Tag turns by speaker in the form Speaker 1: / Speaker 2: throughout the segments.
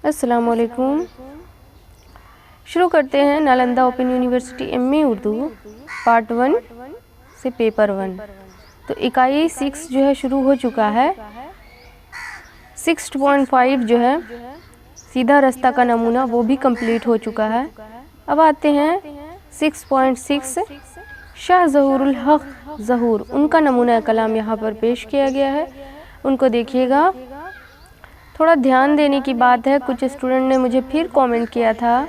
Speaker 1: السلام علیکم۔ شروع کرتے ہیں نالندہ اوپن یونیورسٹی ایم اے اردو پارٹ 1 سے پیپر 1۔ تو اکائی 6 جو ہے شروع ہو چکا ہے۔ 6.5 جو ہے سیدھا رستہ کا نمونہ وہ بھی کمپلیٹ ہو چکا ہے۔ اب آتے ہیں 6.6 شاہ ظہور الحق ظہور، ان کا نمونہ کلام یہاں پر پیش کیا گیا ہے، ان کو دیکھیے گا۔ تھوڑا دھیان دینے کی بات ہے، کچھ اسٹوڈنٹ نے مجھے پھر کومنٹ کیا تھا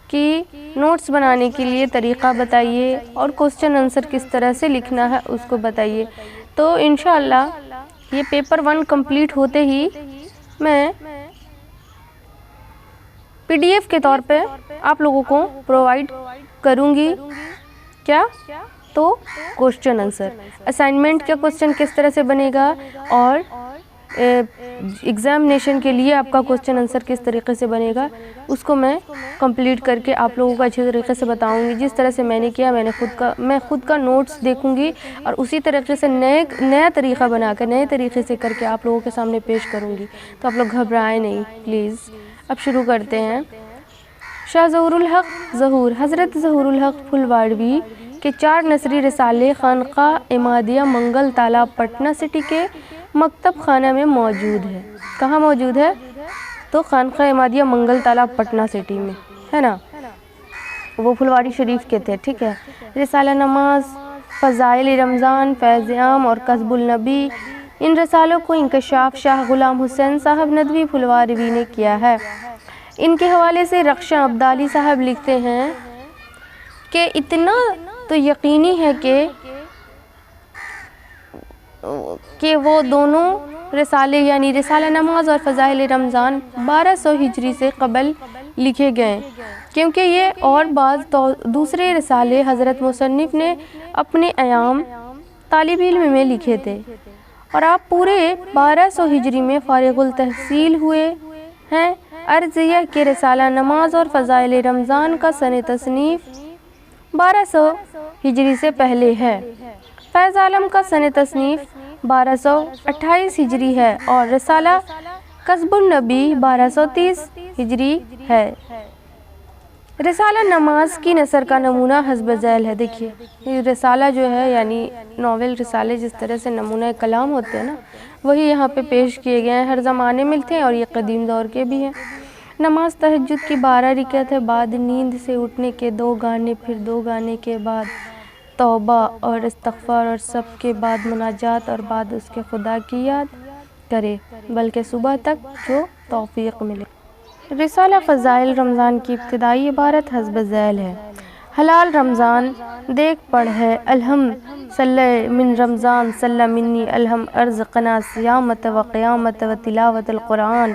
Speaker 1: کہ نوٹس بنانے کے لیے طریقہ بتائیے اور کوسچن آنسر کس طرح سے لکھنا ہے اس کو بتائیے۔ تو انشاءاللہ یہ پیپر 1 کمپلیٹ ہوتے ہی میں پی ڈی ایف کے طور پہ آپ لوگوں کو پرووائڈ کروں گی۔ کیا؟ تو کوسچن آنسر، اسائنمنٹ کا کوسچن کس طرح سے بنے گا اور ایگزامینیشن کے لیے آپ کا کوسچن آنسر کس طریقے سے بنے گا، اس کو میں کمپلیٹ کر کے آپ لوگوں کو اچھے طریقے سے بتاؤں گی۔ جس طرح سے میں نے کیا، میں خود کا نوٹس دیکھوں گی اور اسی طریقے سے نیا طریقہ بنا کر نئے طریقے سے کر کے آپ لوگوں کے سامنے پیش کروں گی۔ تو آپ لوگ گھبرائیں نہیں پلیز۔ اب شروع کرتے ہیں۔ شاہ ظہور الحق ظہور، حضرت ظہور الحق پھلواڑوی کے 4 نثری رسالے خانقاہ احمدیہ منگل تالاب پٹنہ سٹی کے مکتب خانہ میں موجود ہے۔ کہاں موجود ہے؟ تو خانقاہ احمدیہ منگل تالاب پٹنہ سٹی میں ہے نا، وہ پھلواڑی شریف کے تھے، ٹھیک ہے۔ رسالہ نماز، فضائل رمضان، فیض عام اور کسب النبی، ان رسالوں کو انکشاف شاہ غلام حسین صاحب ندوی پھلواڑوی نے کیا ہے۔ ان کے حوالے سے رخشاں عبدالی صاحب لکھتے ہیں کہ اتنا تو یقینی ہے کہ وہ دونوں رسالے یعنی رسالہ نماز اور فضائل رمضان 1200 ہجری سے قبل لکھے گئے، کیونکہ یہ اور بعض دوسرے رسالے حضرت مصنف نے اپنے ایام طالب علم میں لکھے تھے، اور آپ پورے 1200 ہجری میں فارغ التحصیل ہوئے ہیں۔ عرض یہ کہ رسالہ نماز اور فضائل رمضان کا سن تصنیف 1200 ہجری سے پہلے ہے۔ فیض عالم کا سن تصنیف 1228 ہجری ہے اور رسالہ کسب النبی 1230 ہجری ہے۔ رسالہ نماز کی نثر کا نمونہ حسب ذیل ہے۔ دیکھیے یہ رسالہ جو ہے یعنی ناول رسالے جس طرح سے نمونہ کلام ہوتے ہیں نا، وہی یہاں پہ پیش کیے گئے ہیں، ہر زمانے میں تھے اور یہ قدیم دور کے بھی ہیں۔ نماز تہجد کی 12 رکعت ہے، بعد نیند سے اٹھنے کے 2 گانے، پھر 2 گانے کے بعد توبہ اور استغفار اور سب کے بعد مناجات اور بعد اس کے خدا کی یاد کرے، بلکہ صبح تک جو توفیق ملے۔ رسالہ فضائل رمضان کی ابتدائی عبارت حسب ذیل ہے۔ حلال رمضان دیکھ پڑھ ہے الہم صلی من رمضان صلی منی الہم ارز قنا سیامت و قیامت و تلاوت القرآن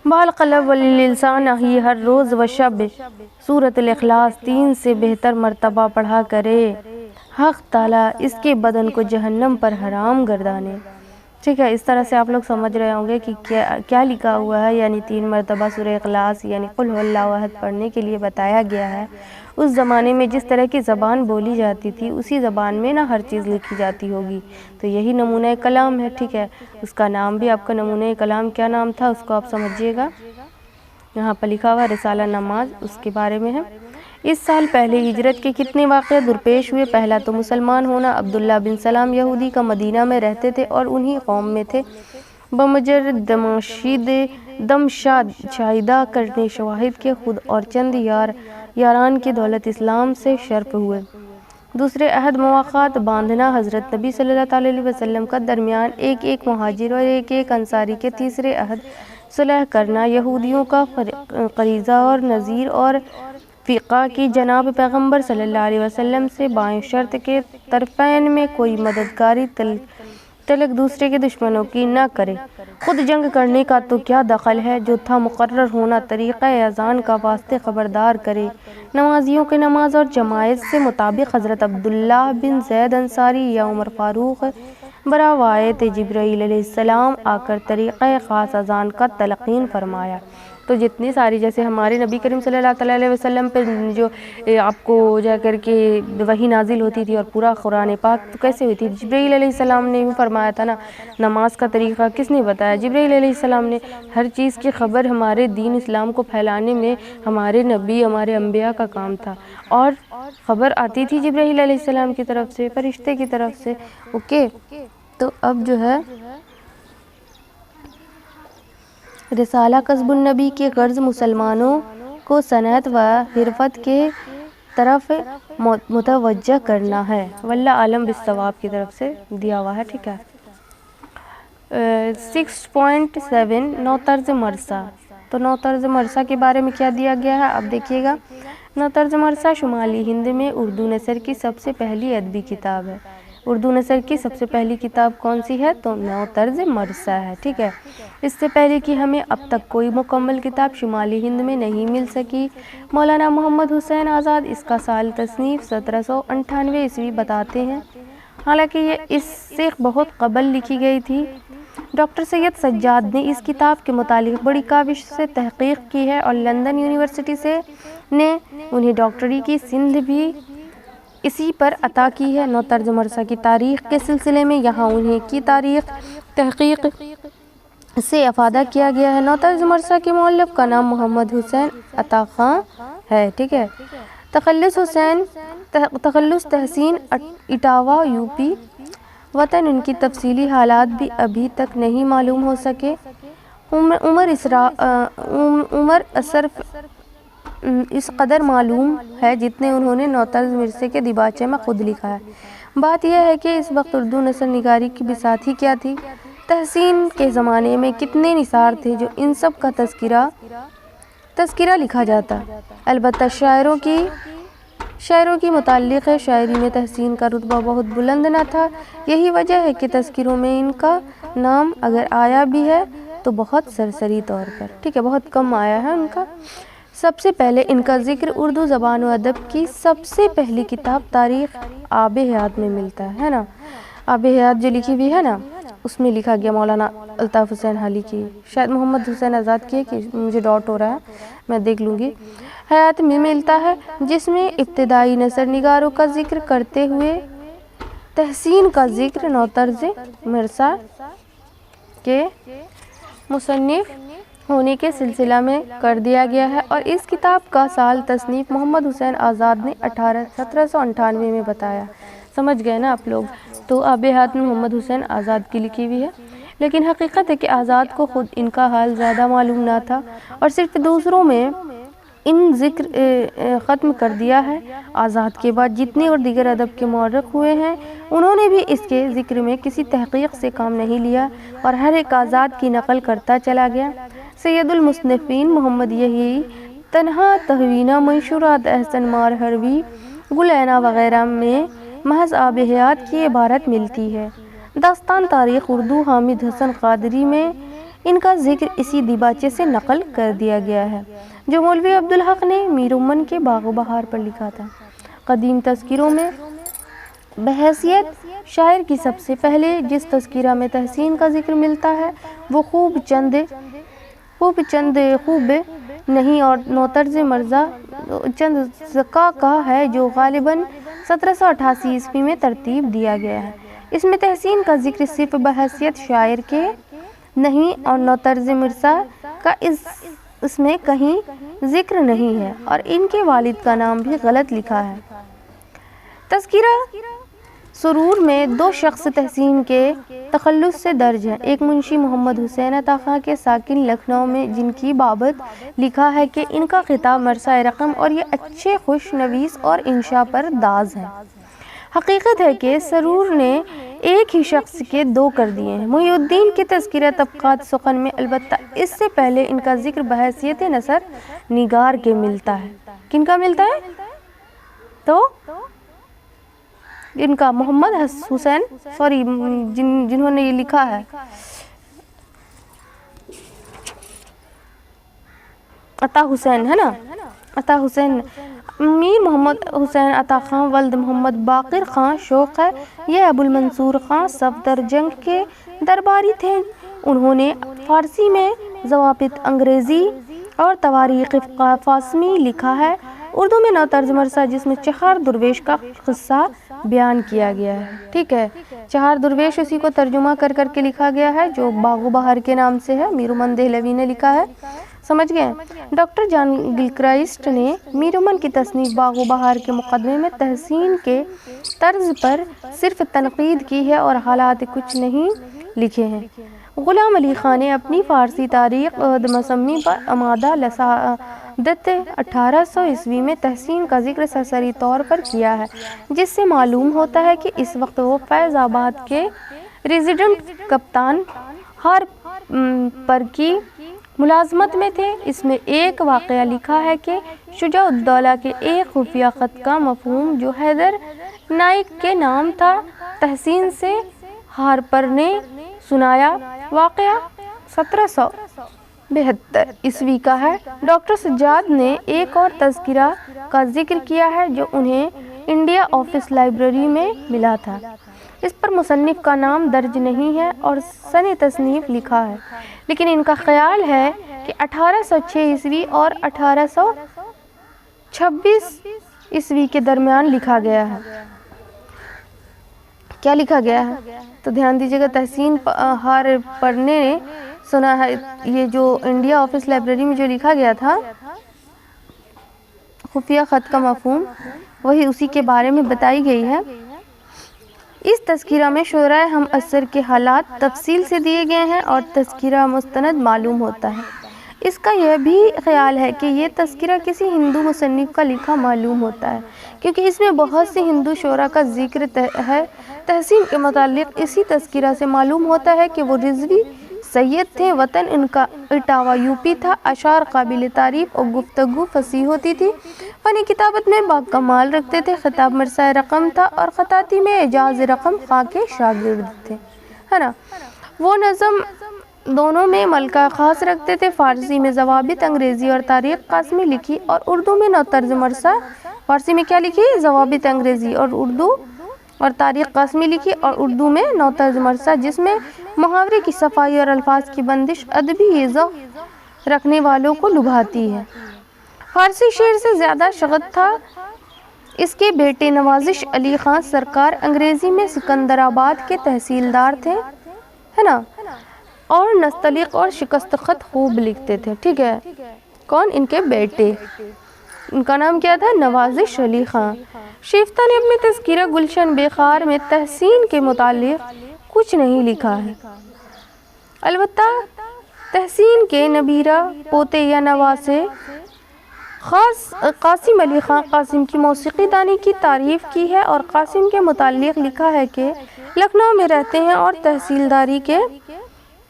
Speaker 1: بالقلب واللسان ہی ہر روز و شب سورۃ الاخلاص 3 سے بہتر مرتبہ پڑھا کرے، حق تعالیٰ اس کے بدن کو جہنم پر حرام گردانے۔ ٹھیک ہے، اس طرح سے آپ لوگ سمجھ رہے ہوں گے کہ کیا لکھا ہوا ہے، یعنی 3 مرتبہ سورہ اخلاص یعنی قل هو اللہ احد پڑھنے کے لیے بتایا گیا ہے۔ اس زمانے میں جس طرح کی زبان بولی جاتی تھی اسی زبان میں نہ ہر چیز لکھی جاتی ہوگی، تو یہی نمونہ کلام ہے، ٹھیک ہے۔ اس کا نام بھی آپ کا نمونہ کلام کیا نام تھا اس کو آپ سمجھیے گا، یہاں پر لکھا ہوا رسالہ نماز اس کے بارے میں ہے۔ اس سال پہلے ہجرت کے کتنے واقعہ درپیش ہوئے؟ پہلا تو مسلمان ہونا، عبداللہ بن سلام یہودی کا مدینہ میں رہتے تھے اور انہی قوم میں تھے، بمجرد دم شاہدہ کرنے شواہد کے خود اور چند یاران کی دولت اسلام سے شرف ہوئے۔ دوسرے عہد مواقعات باندھنا، حضرت نبی صلی اللہ علیہ وسلم کا درمیان ایک مہاجر اور ایک انصاری کے تیسرے عہد صلح کرنا، یہودیوں کا قریظہ اور نذیر اور فقہ کی جناب پیغمبر صلی اللہ علیہ وسلم سے بائیں شرط کے طرفین میں کوئی مددگاری تلک دوسرے کے دشمنوں کی نہ کرے۔ خود جنگ کرنے کا تو کیا دخل ہے، جو تھا مقرر ہونا طریقہ اذان کا واسطے خبردار کرے۔ نمازیوں کے نماز اور جماعت سے مطابق حضرت عبداللہ بن زید انصاری یا عمر فاروق براوایت جبرائیل علیہ السلام آ کر طریقہ خاص اذان کا تلقین فرمایا۔ تو جتنی ساری جیسے ہمارے نبی کریم صلی اللہ علیہ وسلم پہ جو آپ کو جا کر کے وحی نازل ہوتی تھی اور پورا قرآن پاک تو کیسے ہوئی تھی؟ جبرائیل علیہ السلام نے بھی فرمایا تھا نا، نماز کا طریقہ کس نے بتایا؟ جبرائیل علیہ السلام نے۔ ہر چیز کی خبر ہمارے دین اسلام کو پھیلانے میں ہمارے نبی، ہمارے انبیاء کا کام تھا، اور خبر آتی تھی جبرائیل علیہ السلام کی طرف سے، فرشتے کی طرف سے۔ اوکے، تو اب جو ہے رسالہ کسب النبی کی غرض مسلمانوں کو صنعت و حرفت کے طرف متوجہ کرنا ہے۔ واللہ عالم بالصواب کی طرف سے دیا ہوا ہے، ٹھیک ہے۔ 6.7 نو طرز مرثا۔ تو نو طرز مرثا کے بارے میں کیا دیا گیا ہے، اب دیکھیے گا۔ نو طرز مرثا شمالی ہند میں اردو نثر کی سب سے پہلی ادبی کتاب ہے۔ اردو نثر کی سب سے پہلی کتاب کون سی ہے؟ تو نو طرز مرثا ہے، ٹھیک ہے۔ اس سے پہلے کہ ہمیں اب تک کوئی مکمل کتاب شمالی ہند میں نہیں مل سکی۔ مولانا محمد حسین آزاد اس کا سال تصنیف 1798 عیسوی بتاتے ہیں، حالانکہ یہ اس سے بہت قبل لکھی گئی تھی۔ ڈاکٹر سید سجاد نے اس کتاب کے متعلق بڑی کاوش سے تحقیق کی ہے، اور لندن یونیورسٹی سے نے انہیں ڈاکٹری کی سند بھی اسی پر عطا کی ہے۔ نو طرز مرثا کی تاریخ کے سلسلے میں یہاں انہیں کی تاریخ تحقیق سے افادہ کیا گیا ہے۔ نو طرز مرثا کے مؤلف کا نام محمد حسین عطا خاں ہے، ٹھیک ہے۔ تخلص تحسین اٹاوا یوپی وطن، ان کی تفصیلی حالات بھی ابھی تک نہیں معلوم ہو سکے۔ عمر اشرف اس قدر معلوم ہے جتنے انہوں نے نو طرز مرثے کے دیباچے میں خود لکھا ہے۔ بات یہ ہے کہ اس وقت اردو نثر نگاری کی بساط ہی کیا تھی۔ تحسین کے زمانے میں کتنے نثار تھے جو ان سب کا تذکرہ لکھا جاتا۔ البتہ شاعروں کی متعلق شاعری میں تحسین کا رتبہ بہت بلند نہ تھا۔ یہی وجہ ہے کہ تذکروں میں ان کا نام اگر آیا بھی ہے تو بہت سرسری طور پر، ٹھیک ہے، بہت کم آیا ہے ان کا۔ سب سے پہلے ان کا ذکر اردو زبان و ادب کی سب سے پہلی کتاب تاریخ آب حیات میں ملتا ہے نا۔ آب حیات جو لکھی بھی ہے نا، اس میں لکھا گیا مولانا الطاف حسین حالی کی، شاید محمد حسین آزاد کی ہے، کہ مجھے ڈاٹ ہو رہا ہے، میں دیکھ لوں گی۔ حیات میں ملتا ہے، جس میں ابتدائی نثر نگاروں کا ذکر کرتے ہوئے تحسین کا ذکر نو طرز مرثا کے مصنف ہونے کے سلسلہ میں کر دیا گیا ہے، اور اس کتاب کا سال تصنیف محمد حسین آزاد نے 1798 میں بتایا۔ سمجھ گئے نا آپ لوگ؟ تو آب حیات میں محمد حسین آزاد کی لکھی ہوئی ہے، لیکن حقیقت ہے کہ آزاد کو خود ان کا حال زیادہ معلوم نہ تھا، اور صرف دوسروں میں ان ذکر ختم کر دیا ہے۔ آزاد کے بعد جتنے اور دیگر ادب کے مورخ ہوئے ہیں، انہوں نے بھی اس کے ذکر میں کسی تحقیق سے کام نہیں لیا، اور ہر ایک آزاد کی نقل کرتا چلا گیا۔ سید المصنفین محمد یحییٰ تنہا تہوینہ منشورات احسن مار حروی گلعینہ وغیرہ میں محض آب حیات کی عبارت ملتی ہے۔ داستان تاریخ اردو حامد حسن قادری میں ان کا ذکر اسی دیباچے سے نقل کر دیا گیا ہے، جو مولوی عبدالحق نے میر امن کے باغ و بہار پر لکھا تھا۔ قدیم تذکروں میں بحیثیت شاعر کی سب سے پہلے جس تذکرہ میں تحسین کا ذکر ملتا ہے وہ خوب چند نہیں اور نو طرز مرثا چند زکا کا ہے، جو غالباً 1788 عیسوی میں ترتیب دیا گیا ہے۔ اس میں تحسین کا ذکر صرف بحیثیت شاعر کے نہیں، اور نو طرز مرثا کا اس میں کہیں ذکر نہیں ہے، اور ان کے والد کا نام بھی غلط لکھا ہے۔ تذکرہ سرور میں 2 شخص تحسین کے تخلص سے درج ہیں، ایک منشی محمد حسین عطا خاں کے ساکن لکھنؤ میں، جن کی بابت لکھا ہے کہ ان کا خطاب مرثا رقم اور یہ اچھے خوش نویس اور انشاء پر داز ہے۔ حقیقت ہے کہ سرور نے ایک ہی شخص کے 2 کر دیے ہیں۔ محی الدین کے تذکرہ طبقات سخن میں البتہ اس سے پہلے ان کا ذکر بحیثیت نثر نگار کے ملتا ہے۔ کن کا ملتا ہے؟ تو ان کا محمد حسین جنہوں نے یہ لکھا ہے، عطا حسین ہے نا، عطا حسین میر محمد حسین عطا خاں ولد محمد باقر خاں شوق ہے، یہ ابو المنصور خاں صفدر جنگ کے درباری تھے۔ انہوں نے فارسی میں ضوابط، انگریزی اور تواریخ قاسمی لکھا ہے اردو میں نو طرز مرثا جس میں چہار درویش کا قصہ بیان کیا گیا ہے. ٹھیک ہے, چہار درویش اسی کو ترجمہ کر کے لکھا گیا ہے جو باغ و بہار کے نام سے ہے. میرومن دہلوی نے لکھا ہے. سمجھ گئے. ڈاکٹر جان گلکرائسٹ نے میرومن کی تصنیف باغ و بہار کے مقدمے میں تحسین کے طرز پر صرف تنقید کی ہے اور حالات کچھ نہیں لکھے ہیں. غلام علی خان نے اپنی فارسی تاریخ مسمی پر آمادہ لسادت 1800 عیسوی میں تحسین کا ذکر سرسری طور پر کیا ہے, جس سے معلوم ہوتا ہے کہ اس وقت وہ فیض آباد کے ریزیڈنٹ کپتان ہارپر کی ملازمت میں تھے. اس میں ایک واقعہ لکھا ہے کہ شجاع الدولہ کے ایک خفیہ خط کا مفہوم جو حیدر نائک کے نام تھا تحسین سے ہارپر نے سنایا. واقعہ 1772 عیسوی کا ہے. ڈاکٹر سجاد نے ایک اور تذکرہ کا ذکر کیا ہے جو انہیں انڈیا آفس لائبریری میں ملا تھا. اس پر مصنف کا نام درج نہیں ہے اور سن تصنیف لکھا ہے, لیکن ان کا خیال ہے کہ 1806 عیسوی اور 1826 عیسوی کے درمیان لکھا گیا ہے. کیا لکھا گیا ہے تو دھیان دیجیے گا. تحسین ہارپر نے سنا ہے یہ جو انڈیا آفس لائبریری میں جو لکھا گیا تھا خفیہ خط کا مفہوم, وہی اسی کے بارے میں بتائی گئی ہے. اس تذکرہ میں شعراء ہم عصر کے حالات تفصیل سے دیے گئے ہیں اور تذکرہ مستند معلوم ہوتا ہے. اس کا یہ بھی خیال ہے کہ یہ تذکرہ کسی ہندو مصنف کا لکھا معلوم ہوتا ہے, کیونکہ اس میں بہت سے ہندو شعراء کا ذکر ہے. تحسین کے متعلق اسی تذکرہ سے معلوم ہوتا ہے کہ وہ رضوی سید تھے. وطن ان کا اٹاوا یوپی تھا. اشعار قابل تعریف اور گفتگو فصیح ہوتی تھی. فنی کتابت میں باکمال رکھتے تھے. خطاب مرثاء رقم تھا اور خطاطی میں اعجاز رقم خاں کے شاگرد تھے, ہے نا. وہ نظم دونوں میں ملکہ خاص رکھتے تھے. فارسی میں ضوابط انگریزی اور تاریخ قاسمی لکھی اور اردو میں نو طرز مرثا. فارسی میں کیا لکھی؟ ضوابط انگریزی اور اردو اور تاریخ قاسمی لکھی, اور اردو میں نو طرز مرثا جس میں محاورے کی صفائی اور الفاظ کی بندش ادبی ذوق رکھنے والوں کو لبھاتی ہے. فارسی شعر سے زیادہ شغف تھا اس کے بیٹے نوازش علی خان سرکار. انگریزی میں سکندر آباد کے تحصیلدار تھے, ہے نا, اور نستعلیق اور شکست خط خوب لکھتے تھے. ٹھیک ہے. کون؟ ان کے بیٹے. ان کا نام کیا تھا؟ نوازش علی خان. شیفتہ نے اپنے تذکرہ گلشن بخار میں تحسین کے متعلق کچھ نہیں لکھا ہے. البتہ تحسین کے نبیرہ پوتے یا نواسے قاسم علی خان قاسم کی موسیقی دانی کی تعریف کی ہے اور قاسم کے متعلق لکھا ہے کہ لکھنؤ میں رہتے ہیں اور تحصیلداری کے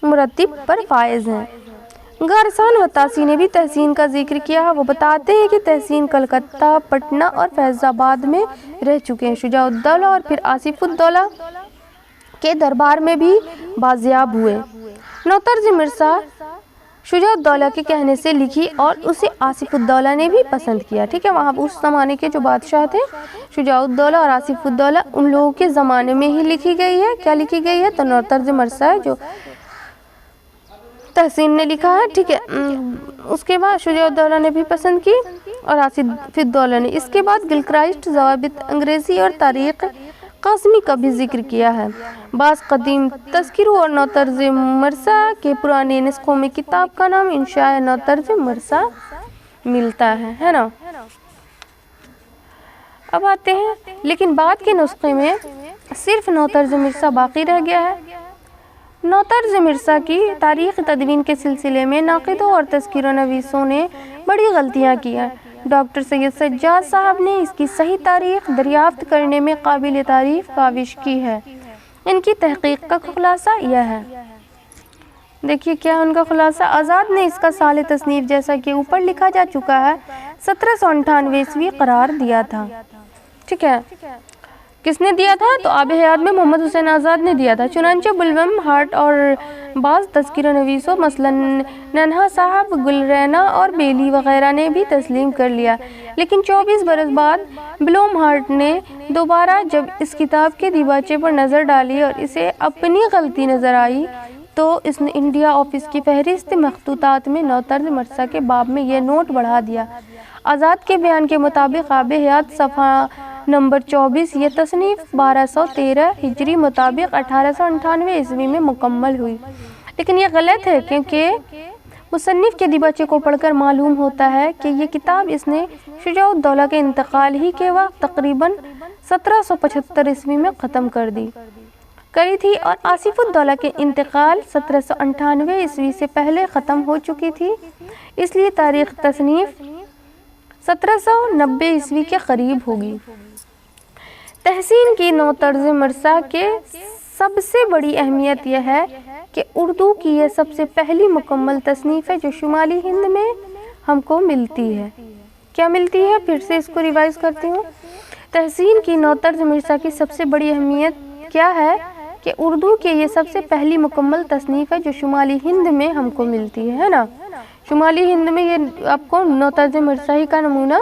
Speaker 1: مرتب پر فائز ہیں. غارسان وطاسی نے بھی تحسین کا ذکر کیا ہے. وہ بتاتے ہیں کہ تحسین کلکتہ, پٹنہ اور فیض آباد میں رہ چکے ہیں. شجاع الدولہ اور پھر آصف الدولہ کے دربار میں بھی بازیاب ہوئے. نو طرز مرثا شجاع الدولہ کے کہنے سے لکھی اور اسے آصف الدولہ نے بھی پسند کیا. ٹھیک ہے. وہاں اس زمانے کے جو بادشاہ تھے شجاع الدولہ اور آصف الدولہ, ان لوگوں کے زمانے میں ہی لکھی گئی ہے. کیا لکھی گئی ہے؟ تو نو طرز مرثا ہے جو تحسین نے لکھا ہے. ٹھیک ہے. اس کے بعد شجاع الدولہ نے بھی پسند کی اور آصف الدولہ نے. اس کے بعد گلکرائسٹ ضوابط انگریزی اور تاریخ قاسمی کا بھی ذکر کیا ہے. بعض قدیم تذکروں اور نو طرز مرثا کے پرانے نسخوں میں کتاب کا نام انشاء نو طرز مرثا ملتا ہے نا. اب آتے ہیں, لیکن بعد کے نسخے میں صرف نو طرز مرثا باقی رہ گیا ہے. نو طرز مرثا کی تاریخ تدوین کے سلسلے میں ناقدوں اور تذکرہ نویسوں نے بڑی غلطیاں کی ہیں. ڈاکٹر سید سجاد صاحب نے اس کی صحیح تاریخ دریافت کرنے میں قابل تعریف کاوش کی ہے. ان کی تحقیق کا خلاصہ یہ ہے. دیکھیے کیا ان کا خلاصہ. آزاد نے اس کا سال تصنیف جیسا کہ اوپر لکھا جا چکا ہے 1798 عیسوی قرار دیا تھا. ٹھیک ہے. کس نے دیا تھا؟ تو آب حیات میں محمد حسین آزاد نے دیا تھا. چنانچہ بلبم ہارٹ اور بعض تذکرہ نویسوں مثلا ننہا صاحب, گلرینا اور بیلی وغیرہ نے بھی تسلیم کر لیا. لیکن 24 برس بعد بلوم ہارٹ نے دوبارہ جب اس کتاب کے دیباچے پر نظر ڈالی اور اسے اپنی غلطی نظر آئی تو اس نے انڈیا آفس کی فہرست مخطوطات میں نوطرز مرثا کے باب میں یہ نوٹ بڑھا دیا: آزاد کے بیان کے مطابق آب حیات صفحہ نمبر 24، یہ تصنیف 1213 ہجری مطابق 1898 عیسوی میں مکمل ہوئی۔ لیکن یہ غلط ہے، کیونکہ مصنف کے دیباچے کو پڑھ کر معلوم ہوتا ہے کہ یہ کتاب اس نے شجاع الدولہ کے انتقال ہی کے وقت تقریباً 1775 عیسوی میں ختم کری تھی، اور آصف الدولہ کے انتقال 1798 عیسوی سے پہلے ختم ہو چکی تھی، اس لیے تاریخ تصنیف 1790 عیسوی کے قریب ہوگی۔ تحسین کی نوطرز مرثا کے سب سے بڑی اہمیت یہ ہے کہ اردو کی یہ سب سے پہلی مکمل تصنیف ہے جو شمالی ہند میں ہم کو ملتی ہے۔ کیا ملتی ہے؟ پھر سے اس کو ریوائز کرتی ہوں۔ تحسین کی نوطرز مرثا کی سب سے بڑی اہمیت کیا ہے کہ اردو کی یہ سب سے پہلی مکمل تصنیف ہے جو شمالی ہند میں ہم کو ملتی ہے نا۔ شمالی ہند میں یہ آپ کو نوطرز مرثا ہی کا نمونہ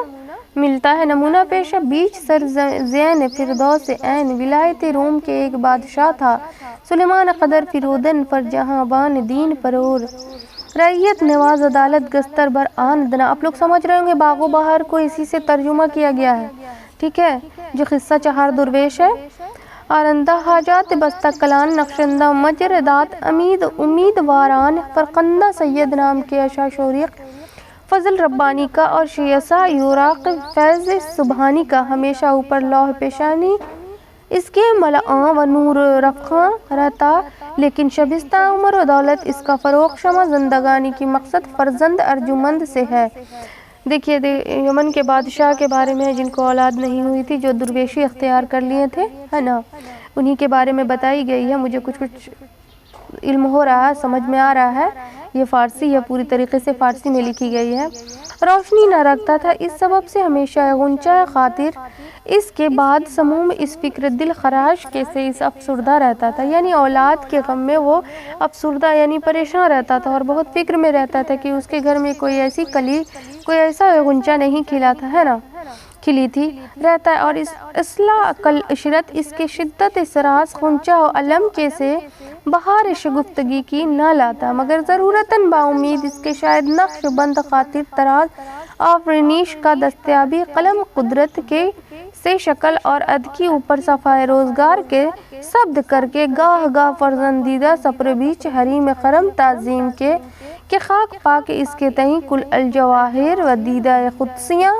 Speaker 1: ملتا ہے۔ نمونہ پیش ہے: بیچ سر زین فردوس عین، ولایت روم کے ایک بادشاہ تھا، سلیمان قدر فرودن پر جہاں بان دین پرور، رعیت نواز عدالت گستر بر آن دنا۔ آپ لوگ سمجھ رہے ہوں گے باغ و بہار کو اسی سے ترجمہ کیا گیا ہے، ٹھیک ہے، جو قصہ چہار درویش ہے۔ آرندہ حاجات بستہ کلان، نقشندہ مجردات امیدواران، فرقندہ سید نام کے اشا شوریق، فضل ربانی کا اور شیسا یوراق فیض سبحانی کا، ہمیشہ اوپر لوح پیشانی اس کے ملعاں و نور رفقاں رہتا، لیکن شبستہ عمر و دولت اس کا فروغ شمع زندگانی کی مقصد فرزند ارجمند سے ہے۔ دیکھیے یمن کے بادشاہ کے بارے میں جن کو اولاد نہیں ہوئی تھی، جو درویشی اختیار کر لیے تھے، ہے نا، انہی کے بارے میں بتائی گئی ہے۔ مجھے کچھ علم ہو رہا ہے، سمجھ میں آ رہا ہے، یہ فارسی ہے، پوری طریقے سے فارسی میں لکھی گئی ہے۔ روشنی نہ رکھتا تھا، اس سبب سے ہمیشہ غنچہ خاطر اس کے بعد سموم اس فکر دل خراش کے سے اس افسردہ رہتا تھا، یعنی اولاد کے غم میں وہ افسردہ یعنی پریشان رہتا تھا اور بہت فکر میں رہتا تھا کہ اس کے گھر میں کوئی ایسی کلی، کوئی ایسا غنچہ نہیں کھلا تھا، ہے نا، کھلی تھی رہتا ہے، اور اس اصلاح کل عشرت اس کے شدت سراس غنچہ و علم کے سے بہار شگفتگی کی نہ لاتا، مگر ضرورتاً با امید اس کے شاید نقش بند خاطر طراز آفرینش کا دستیابی قلم قدرت کے سے شکل اور اد کی اوپر صفائے روزگار کے سبد کر کے گاہ گاہ فرزندیدہ سپر بیچ حریم خرم تعظیم کے کہ خاک پاک اس کے تئیں کل الجواہر و دیدہ قدسیاں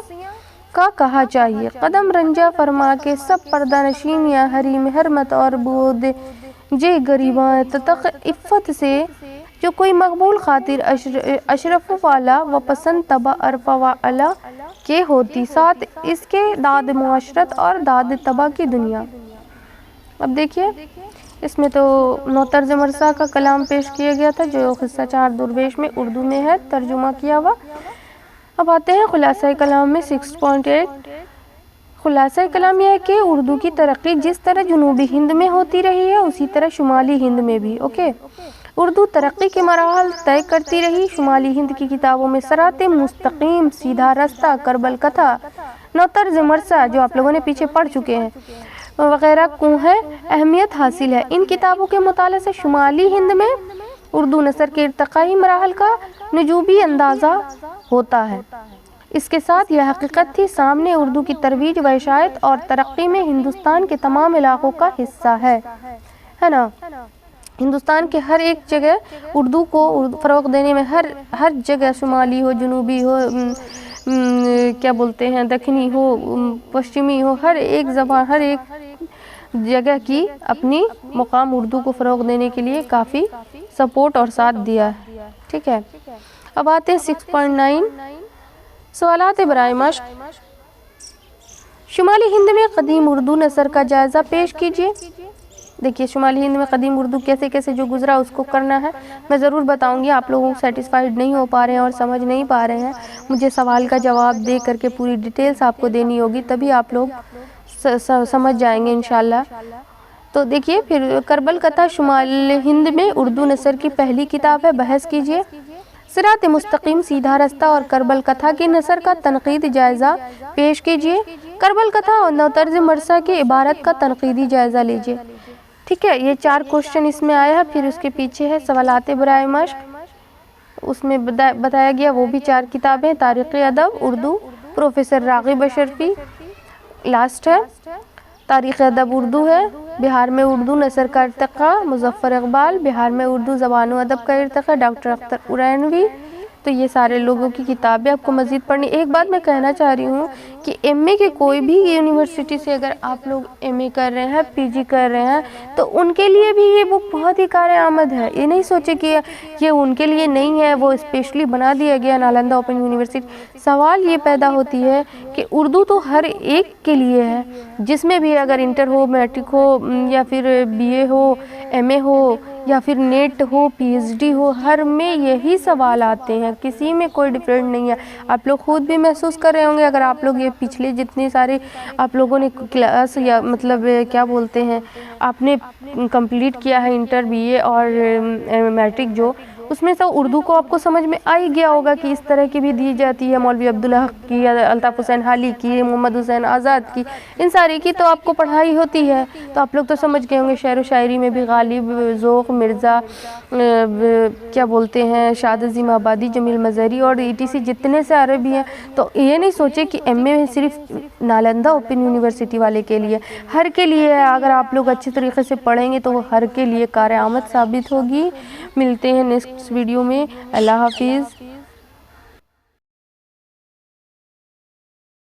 Speaker 1: کا کہا چاہیے، قدم رنجا فرما کے سب پردہ نشینیاں حریم حرمت اور بود جے گریباں تتق عفت سے جو کوئی مقبول خاطر اشرف والا و پسند تبا عرفہ و علا کے ہوتی، ساتھ اس کے داد معاشرت اور داد تبا کی دنیا۔ اب دیکھیے اس میں تو نوطرز مرثا کا کلام پیش کیا گیا تھا جو قصہ چہار درویش میں اردو میں ہے ترجمہ کیا ہوا۔ اب آتے ہیں خلاصہ کلام میں 6.8۔ خلاصہ کلام یہ ہے کہ اردو کی ترقی جس طرح جنوبی ہند میں ہوتی رہی ہے اسی طرح شمالی ہند میں بھی، اوکے، اردو ترقی کے مراحل طے کرتی رہی۔ شمالی ہند کی کتابوں میں صراط مستقیم، سیدھا رستہ، کربل کتھا، نوطرز مرثا جو آپ لوگوں نے پیچھے پڑھ چکے ہیں وغیرہ کو ہے اہمیت حاصل ہے۔ ان کتابوں کے مطالعے سے شمالی ہند میں اردو نثر کے ارتقائی مراحل کا نجومی اندازہ ہوتا ہے۔ اس کے ساتھ یہ حقیقت تھی سامنے اردو کی ترویج و اشاعت اور ترقی میں ہندوستان کے تمام علاقوں کا حصہ ہے نا، ہندوستان کے ہر ایک جگہ اردو کو فروغ دینے میں ہر جگہ، شمالی ہو، جنوبی ہو، کیا بولتے ہیں، دکنی ہو، پشچمی ہو، ہر ایک زبان، ہر ایک جگہ کی اپنی مقام اردو کو فروغ دینے کے لیے کافی سپورٹ اور ساتھ دیا ہے، ٹھیک ہے۔ اب آتے ہیں 6.9 سوالات برائے مشق۔ شمالی ہند میں قدیم اردو نثر کا جائزہ پیش کیجیے۔ دیکھیے شمالی ہند میں قدیم اردو کیسے کیسے جو گزرا اس کو کرنا ہے، میں ضرور بتاؤں گی، آپ لوگوں سیٹسفائیڈ نہیں ہو پا رہے ہیں اور سمجھ نہیں پا رہے ہیں، مجھے سوال کا جواب دے کر کے پوری ڈیٹیلز آپ کو دینی ہوگی، تبھی آپ لوگ سمجھ جائیں گے انشاءاللہ۔ تو دیکھیے پھر کربل کتھا شمال ہند میں اردو نثر کی پہلی کتاب ہے، بحث کیجیے۔ صراط مستقیم، سیدھا رستہ اور کربل کتھا کی نثر کا تنقیدی جائزہ پیش کیجیے۔ کربل کتھا اور نوطرز مرثا کی عبارت کا تنقیدی جائزہ لیجیے۔ ٹھیک ہے، یہ 4 کوشچن اس میں آیا ہے، پھر اس کے پیچھے ہے سوالات برائے مشق، اس میں بتایا گیا وہ بھی 4 کتابیں، تاریخ ادب اردو پروفیسر راغب اشرفی، لاسٹ ہے تاریخ ادب اردو ہے، بہار میں اردو نثر کا ارتقاء مظفر اقبال، بہار میں اردو زبان و ادب کا ارتقاء ڈاکٹر اختر ارینوی۔ تو یہ سارے لوگوں کی کتابیں آپ کو مزید پڑھنی۔ ایک بات میں کہنا چاہ رہی ہوں کہ ایم اے کے کوئی بھی یونیورسٹی سے اگر آپ لوگ ایم اے کر رہے ہیں، پی جی کر رہے ہیں، تو ان کے لیے بھی یہ بک بہت ہی کارآمد ہے۔ یہ نہیں سوچے کہ یہ ان کے لیے نہیں ہے، وہ اسپیشلی بنا دیا گیا نالندہ اوپن یونیورسٹی۔ سوال یہ پیدا ہوتی ہے کہ اردو تو ہر ایک کے لیے ہے، جس میں بھی اگر انٹر ہو، میٹرک ہو، یا پھر بی اے ہو، ایم اے ہو، یا پھر نیٹ ہو، پی ایچ ڈی ہو، ہر میں یہی سوال آتے ہیں، کسی میں کوئی ڈفرینٹ نہیں ہے۔ آپ لوگ خود بھی محسوس کر رہے ہوں گے اگر آپ لوگ یہ پچھلے جتنے سارے آپ لوگوں نے کلاس یا مطلب کیا بولتے ہیں آپ نے کمپلیٹ کیا ہے انٹر بی اے اور میٹرک، جو اس میں تو اردو کو آپ کو سمجھ میں آ ہی گیا ہوگا کہ اس طرح کی بھی دی جاتی ہے، مولوی عبدالحق کی، الطاف حسین حالی کی، محمد حسین آزاد کی، ان ساری کی تو آپ کو پڑھائی ہوتی ہے۔ تو آپ لوگ تو سمجھ گئے ہوں گے شعر و شاعری میں بھی غالب، ذوق، مرزا، کیا بولتے ہیں شاد عظیم آبادی، جمیل مظہری اور ETC جتنے سے عربی ہیں۔ تو یہ نہیں سوچے کہ ایم اے صرف نالندہ اوپن یونیورسٹی والے کے لیے، ہر کے لیے ہے۔ اگر آپ لوگ اچھے طریقے سے پڑھیں گے تو وہ ہر کے لیے کارآمد ثابت ہوگی۔ ملتے ہیں نیکسٹ ویڈیو میں، اللہ حافظ۔